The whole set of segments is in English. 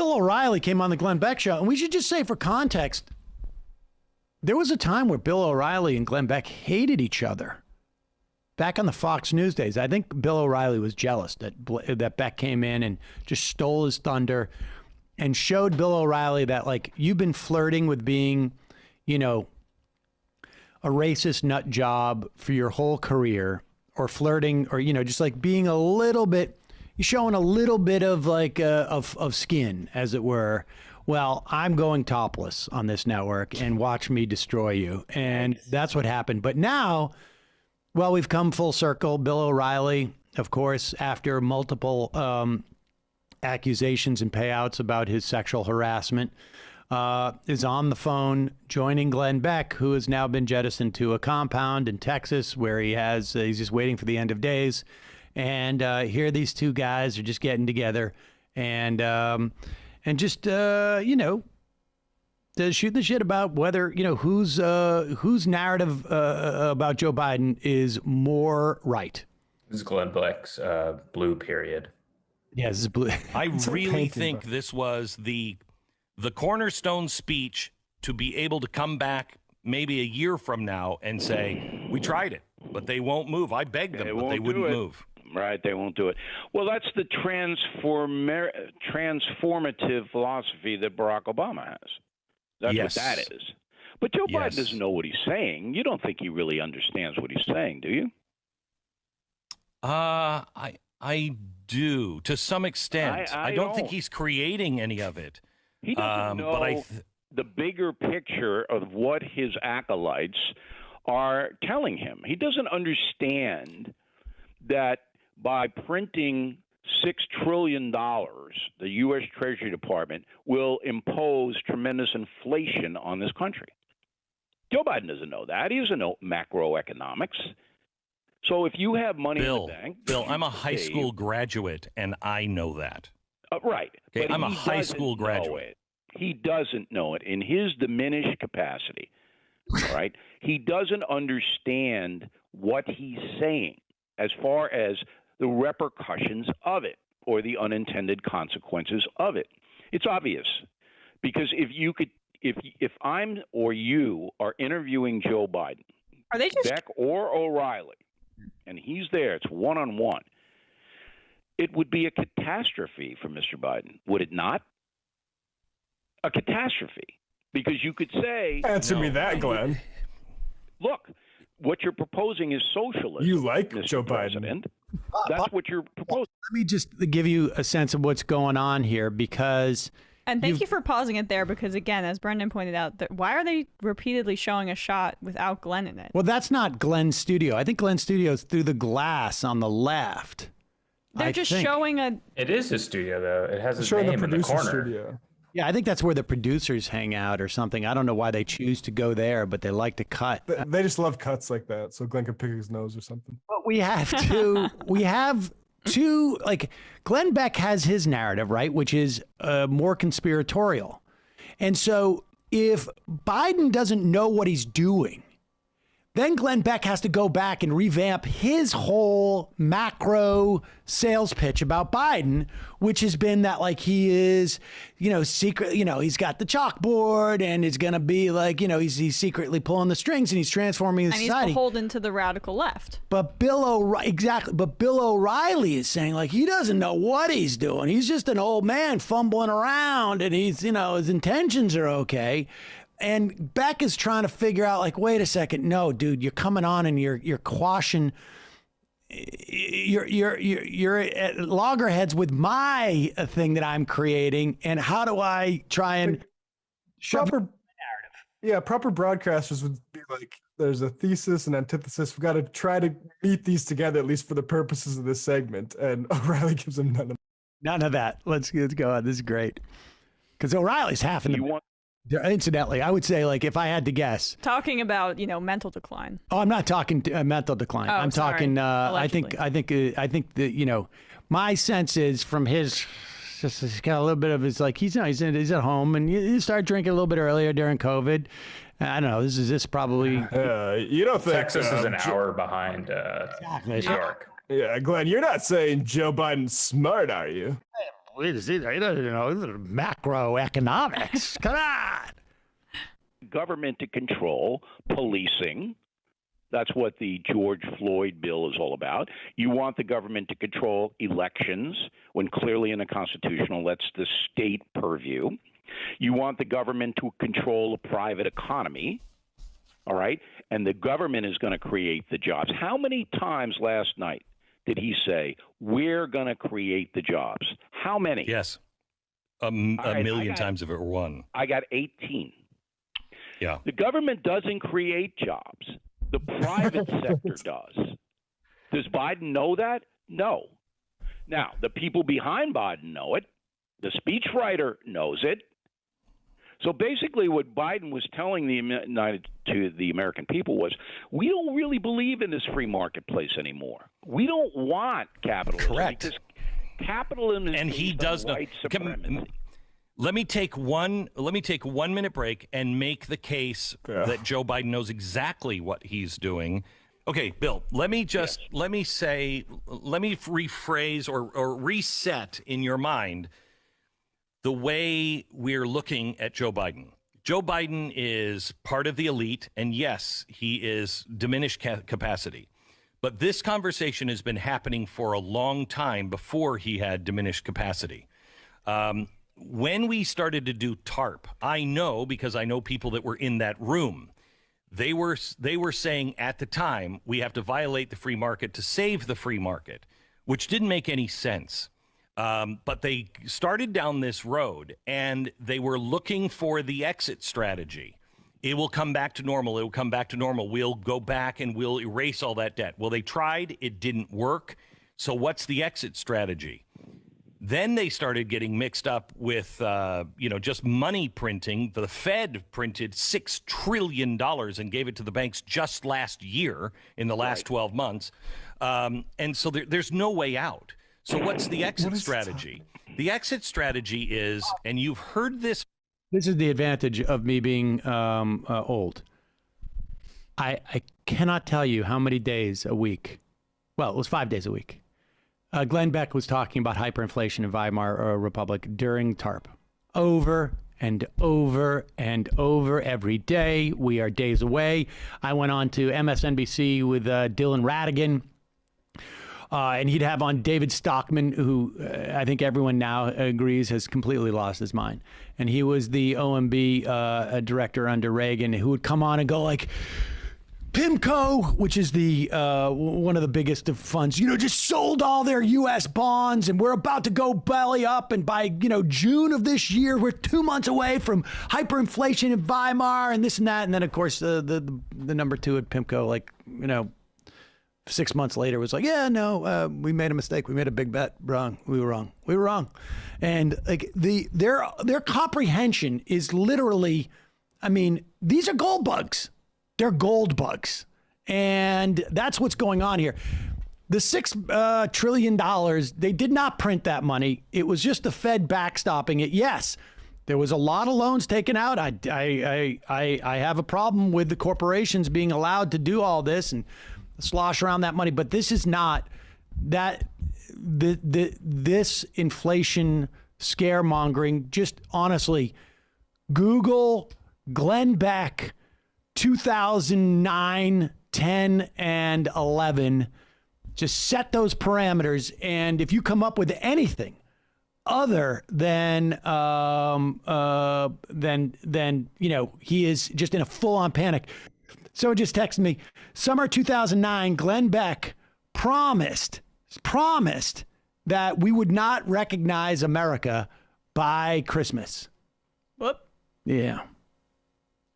Bill O'Reilly came on the Glenn Beck show, and we should just say for context, there was a time where Bill O'Reilly and Glenn Beck hated each other. Back on the Fox News days, I think Bill O'Reilly was jealous that Beck came in and just stole his thunder and showed Bill O'Reilly that, like, you've been flirting with being, you know, a racist nut job for your whole career, or flirting, or, you know, just like being a little bit, you're showing a little bit of like of skin, as it were. Well, I'm going topless on this network and watch me destroy you. And that's what happened. But now, well, we've come full circle. Bill O'Reilly, of course, after multiple accusations and payouts about his sexual harassment, is on the phone joining Glenn Beck, who has now been jettisoned to a compound in Texas where he's just waiting for the end of days. And here these two guys are just getting together and just, you know, to shoot the shit about whether, you know, whose narrative about Joe Biden is more right. This is Glenn Beck's blue period. Yeah, this is blue. I really think this was the cornerstone speech to be able to come back maybe a year from now and say, we tried it, but they won't move. I begged them, but they wouldn't move. Right, they won't do it. Well, that's the transformative philosophy that Barack Obama has. That's what that is. But Joe Biden doesn't know what he's saying. You don't think he really understands what he's saying, do you? I do, to some extent. I don't think he's creating any of it. He doesn't know the bigger picture of what his acolytes are telling him. He doesn't understand that by printing $6 trillion, the U.S. Treasury Department will impose tremendous inflation on this country. Joe Biden doesn't know that. He doesn't know macroeconomics. So if you have money in the bank... Bill, I'm a high school graduate, and I know that. Right. Okay, I'm a high school graduate. He doesn't know it in his diminished capacity. All right? He doesn't understand what he's saying as far as the repercussions of it or the unintended consequences of it. It's obvious, because if I'm or you are interviewing Joe Biden, are they just Beck or O'Reilly, and he's there, it's one-on-one, it would be a catastrophe for Mr. Biden, would it not? A catastrophe, because you could say, answer me that, Glenn. Look, what you're proposing is socialism. You like Mr. Joe President. Biden. That's what you're proposing. Let me just give you a sense of what's going on here, because... And thank you for pausing it there, because, again, as Brendan pointed out, why are they repeatedly showing a shot without Glenn in it? Well, that's not Glenn's studio. I think Glenn's studio is through the glass on the left. They're just showing a... It is his studio, though. It has his showing name the in the producer corner. studio. Yeah, I think that's where the producers hang out or something. I don't know why they choose to go there, but they like to cut. They just love cuts like that, so Glenn can pick his nose or something. But we have two, like, Glenn Beck has his narrative, right, which is more conspiratorial. And so if Biden doesn't know what he's doing, then Glenn Beck has to go back and revamp his whole macro sales pitch about Biden, which has been that, like, he is, you know, secret, you know, he's got the chalkboard and it's going to be like, you know, he's secretly pulling the strings and he's transforming the society. And he's beholden to the radical left. But Bill O'Reilly is saying, like, he doesn't know what he's doing. He's just an old man fumbling around, and he's, you know, his intentions are okay. And Beck is trying to figure out, like, wait a second, no, dude, you're coming on and you're quashing, you're at loggerheads with my thing that I'm creating, and how do I try and proper narrative? Yeah, proper broadcasters would be like, there's a thesis and antithesis. We've got to try to meet these together, at least for the purposes of this segment. And O'Reilly gives him none of that. Let's go on. This is great, because O'Reilly's half in the. Incidentally, I would say, like, if I had to guess, talking about, you know, mental decline. Oh, I'm not talking mental decline. I'm talking. I think that, you know, my sense is from his, just he's got a little bit of his, like, he's at home, and you start drinking a little bit earlier during COVID. I don't know. This probably. You don't think Texas is an hour behind New York? Yeah, Glenn, you're not saying Joe Biden's smart, are you? macroeconomics. Come on. Government to control policing. That's what the George Floyd bill is all about. You want the government to control elections when clearly in the Constitution that's the state purview. You want the government to control a private economy, all right? And the government is going to create the jobs. How many times last night did he say, we're going to create the jobs? How many? Yes. A million times if it were one. I got 18. Yeah. The government doesn't create jobs. The private sector does. Does Biden know that? No. Now, the people behind Biden know it. The speechwriter knows it. So basically what Biden was telling the American people was, we don't really believe in this free marketplace anymore. We don't want capitalism. Correct. Because capitalism is and he does know. Let me take 1 minute break and make the case that Joe Biden knows exactly what he's doing. Okay, Bill, let me rephrase or reset in your mind the way we're looking at Joe Biden. Joe Biden is part of the elite, and yes, he is diminished capacity. But this conversation has been happening for a long time before he had diminished capacity. When we started to do TARP, I know because I know people that were in that room. They were saying at the time, we have to violate the free market to save the free market, which didn't make any sense. But they started down this road, and they were looking for the exit strategy. It will come back to normal. It will come back to normal. We'll go back and we'll erase all that debt. Well, they tried. It didn't work. So what's the exit strategy? Then they started getting mixed up with, just money printing. The Fed printed $6 trillion and gave it to the banks just last year in the last 12 months. And so there's no way out. So what's the exit strategy? The exit strategy is, and you've heard this. This is the advantage of me being old. I cannot tell you how many days a week. Well, it was 5 days a week. Glenn Beck was talking about hyperinflation in Weimar Republic during TARP. Over and over and over every day. We are days away. I went on to MSNBC with Dylan Ratigan, and he'd have on David Stockman, who I think everyone now agrees has completely lost his mind. And he was the OMB director under Reagan, who would come on and go like, PIMCO, which is the one of the biggest of funds, just sold all their U.S. bonds, and we're about to go belly up. And by, June of this year, we're 2 months away from hyperinflation in Weimar and this and that. And then, of course, the number two at PIMCO, 6 months later was like, we made a mistake. We made a big bet. Wrong. We were wrong. And like their comprehension is literally, these are gold bugs. They're gold bugs. And that's what's going on here. The $6 trillion, they did not print that money. It was just the Fed backstopping it. Yes, there was a lot of loans taken out. I have a problem with the corporations being allowed to do all this and slosh around that money. But this is not that. This inflation scaremongering, just honestly, Google Glenn Beck 2009, 10, and 11. Just set those parameters, and if you come up with anything other than he is just in a full-on panic. Someone just texted me, summer 2009, Glenn Beck promised that we would not recognize America by Christmas. Whoop. Yeah.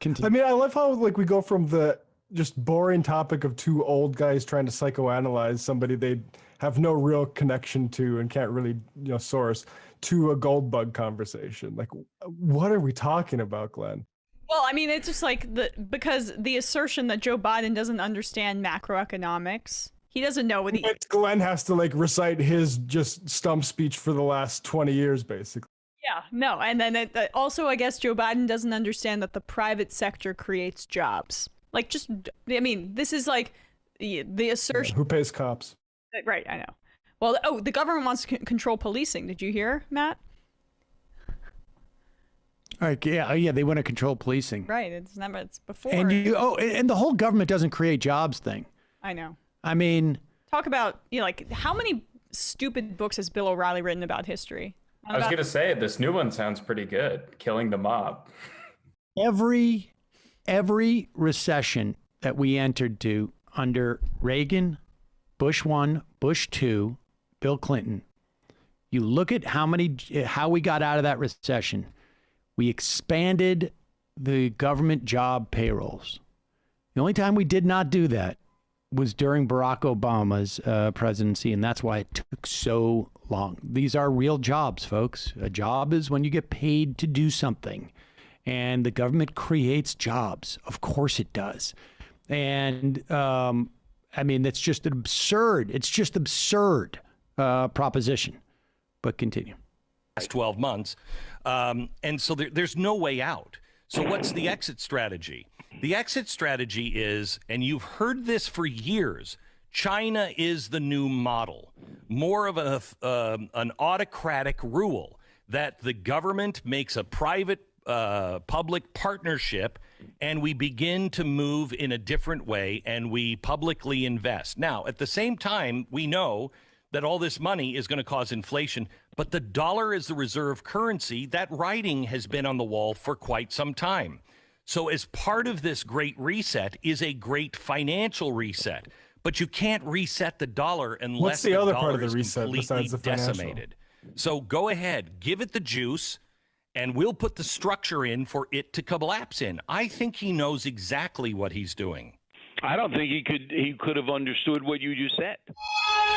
Continue. I love how we go from the just boring topic of two old guys trying to psychoanalyze somebody they have no real connection to and can't really source to a gold bug conversation. Like, what are we talking about, Glenn? Well, it's just because the assertion that Joe Biden doesn't understand macroeconomics. He doesn't know what Glenn has to recite his just stump speech for the last 20 years, basically. Yeah, no. And then also, I guess Joe Biden doesn't understand that the private sector creates jobs. This is the assertion. Who pays cops? Right, I know. Well, the government wants to control policing. Did you hear, Matt? All right, yeah, they want to control policing. Right. It's before. And and the whole government doesn't create jobs thing. I know. I mean, talk about like how many stupid books has Bill O'Reilly written about history? I was gonna say this new one sounds pretty good. Killing the Mob. Every recession that we entered to under Reagan, Bush 1, Bush 2, Bill Clinton, you look at how we got out of that recession. We expanded the government job payrolls. The only time we did not do that was during Barack Obama's presidency, and that's why it took so long. These are real jobs, folks. A job is when you get paid to do something, and the government creates jobs. Of course it does. And I mean, it's just absurd proposition. But continue. Last 12 months. And so there's no way out. So what's the exit strategy? The exit strategy is, and you've heard this for years, China is the new model. More of an autocratic rule that the government makes a private public partnership, and we begin to move in a different way, and we publicly invest. Now, at the same time, we know that all this money is going to cause inflation, but the dollar is the reserve currency. That writing has been on the wall for quite some time. So as part of this great reset is a great financial reset, but you can't reset the dollar unless What's the other dollar part of the is reset completely besides the financial? decimated. So go ahead, give it the juice, and we'll put the structure in for it to collapse in. I think he knows exactly what he's doing. I don't think he could have understood what you just said.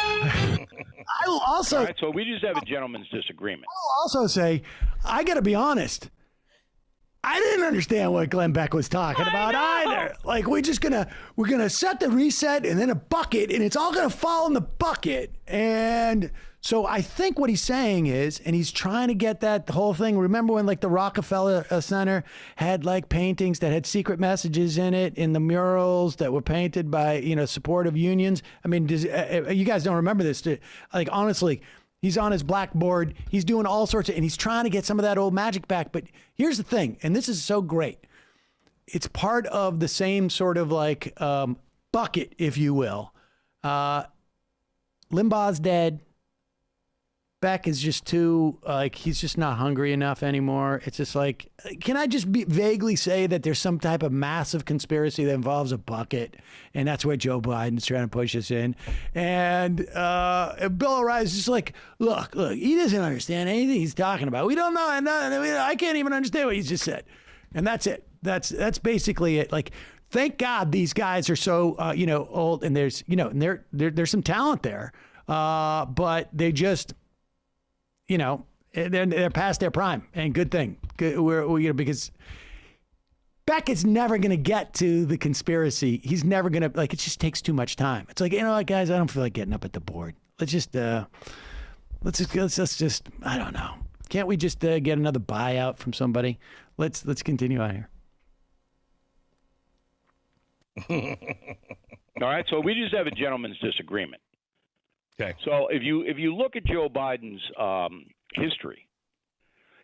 I will also. All right, so we just have a gentleman's disagreement. I'll also say, I got to be honest. I didn't understand what Glenn Beck was talking about either. Like we're gonna set the reset and then a bucket, and it's all gonna fall in the bucket. And so I think what he's saying is, and he's trying to get that whole thing. Remember when like the Rockefeller Center had like paintings that had secret messages in it in the murals that were painted by supportive unions? I mean, you guys don't remember this? Like honestly. He's on his blackboard. He's doing all sorts of, and he's trying to get some of that old magic back. But here's the thing, and this is so great. It's part of the same sort of like bucket, if you will. Limbaugh's dead. Beck is just too, he's just not hungry enough anymore. It's just like, can I just vaguely say that there's some type of massive conspiracy that involves a bucket, and that's where Joe Biden's trying to push us in. And Bill O'Reilly's just like, look, he doesn't understand anything he's talking about. We don't know, I can't even understand what he just said. And that's it. That's basically it. Like, thank God these guys are so, old, and there's, and there's some talent there, but they just, they're past their prime, and good thing. Because Beck is never going to get to the conspiracy. He's never going to, it just takes too much time. It's like, guys, I don't feel like getting up at the board. Let's just, I don't know. Can't we just get another buyout from somebody? Let's continue on here. All right, so we just have a gentleman's disagreement. Okay. So if you look at Joe Biden's history,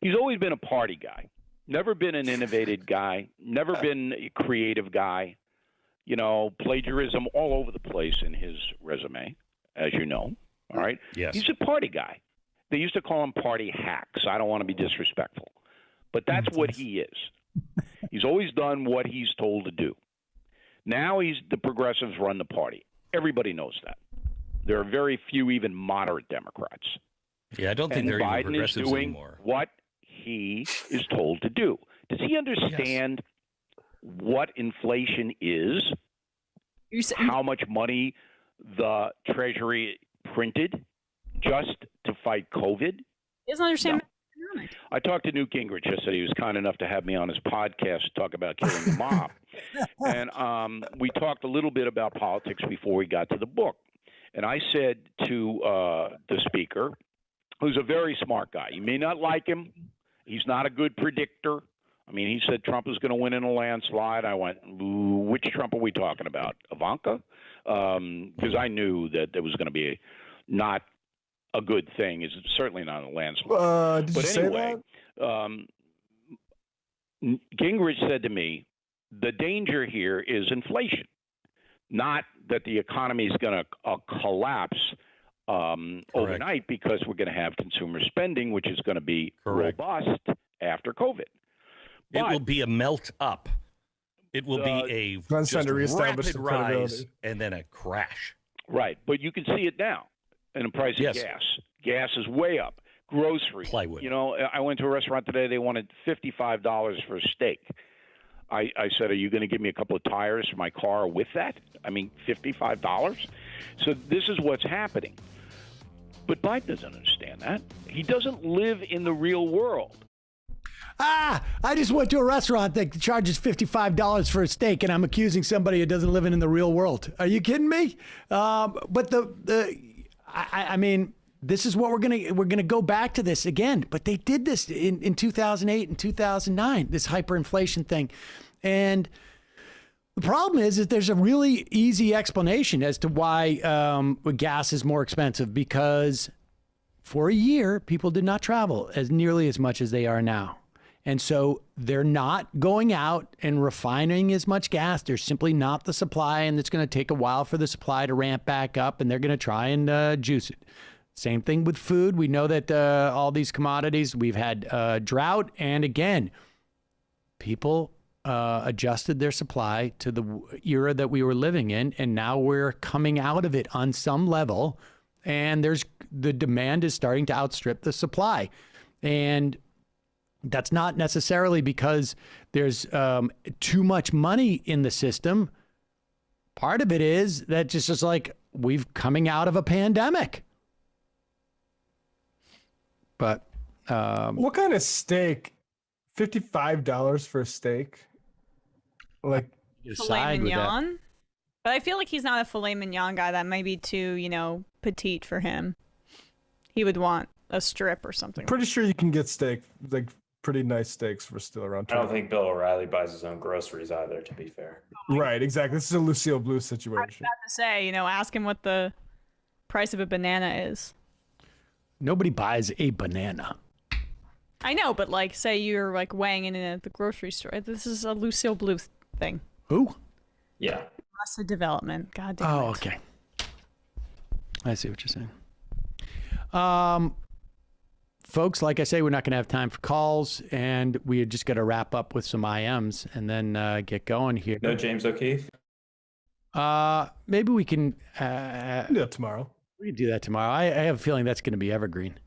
he's always been a party guy, never been an innovative guy, never been a creative guy. Plagiarism all over the place in his resume, as you know. All right. Yes. He's a party guy. They used to call him party hacks. I don't want to be disrespectful, but that's what he is. He's always done what he's told to do. Now the progressives run the party. Everybody knows that. There are very few even moderate Democrats. Yeah, I don't think they're even Biden is progressives doing anymore. what he is told to do. Does he understand what inflation is? How much money the Treasury printed just to fight COVID? He doesn't understand. No. I talked to Newt Gingrich yesterday. He was kind enough to have me on his podcast to talk about killing the mob. And we talked a little bit about politics before we got to the book. And I said to the speaker, who's a very smart guy, you may not like him. He's not a good predictor. I mean, he said Trump is going to win in a landslide. I went, which Trump are we talking about? Ivanka? Because I knew that there was going to be not a good thing. Is certainly not a landslide. Did But you anyway, say that? Gingrich said to me, the danger here is inflation, not that the economy is going to collapse overnight, because we're going to have consumer spending, which is going to be robust after COVID. It But will be a melt up. It will be a Glenn's trying just to reestablish rapid some rise credibility. and then a crash. right, but you can see it now in the price of Yes. gas. Gas is way up. Groceries. Plywood. You know, I went to a restaurant today. They wanted $55 for a steak. I said, are you going to give me a couple of tires for my car with that? I mean, $55? So this is what's happening. But Biden doesn't understand that. He doesn't live in the real world. I just went to a restaurant that charges $55 for a steak, and I'm accusing somebody who doesn't live in the real world. Are you kidding me? But I mean, this is what we're gonna go back to this again. But they did this in 2008 and 2009, this hyperinflation thing, and the problem is that there's a really easy explanation as to why gas is more expensive, because for a year people did not travel as nearly as much as they are now. And so they're not going out and refining as much gas. There's simply not the supply, and it's going to take a while for the supply to ramp back up, and they're going to try and juice it. Same thing with food. We know that all these commodities, we've had drought, and again, people adjusted their supply to the era that we were living in, and now we're coming out of it on some level, and the demand is starting to outstrip the supply. And that's not necessarily because there's too much money in the system. Part of it is that just like we've coming out of a pandemic. But What kind of steak? $55 for a steak? Like, you Filet side with that. mignon. But I feel like he's not a filet mignon guy. That might be too, petite for him. He would want a strip or something. pretty sure you can get steak, like pretty nice steaks for still around I don't 20. think Bill O'Reilly buys his own groceries either, to be fair. Right, exactly. This is a Lucille Blue I was situation. about to say, ask him what the price of a banana is. Nobody buys a banana. I know, but say you're weighing in at the grocery store. This is a Lucille Blue thing. Who? Yeah. Arrested Development. God damn it. Oh, okay. I see what you're saying. Folks, like I say, we're not going to have time for calls, and we just got to wrap up with some IMs and then get going here. No James O'Keefe? Maybe we can Yeah, tomorrow. we can do that tomorrow. I have a feeling that's going to be evergreen.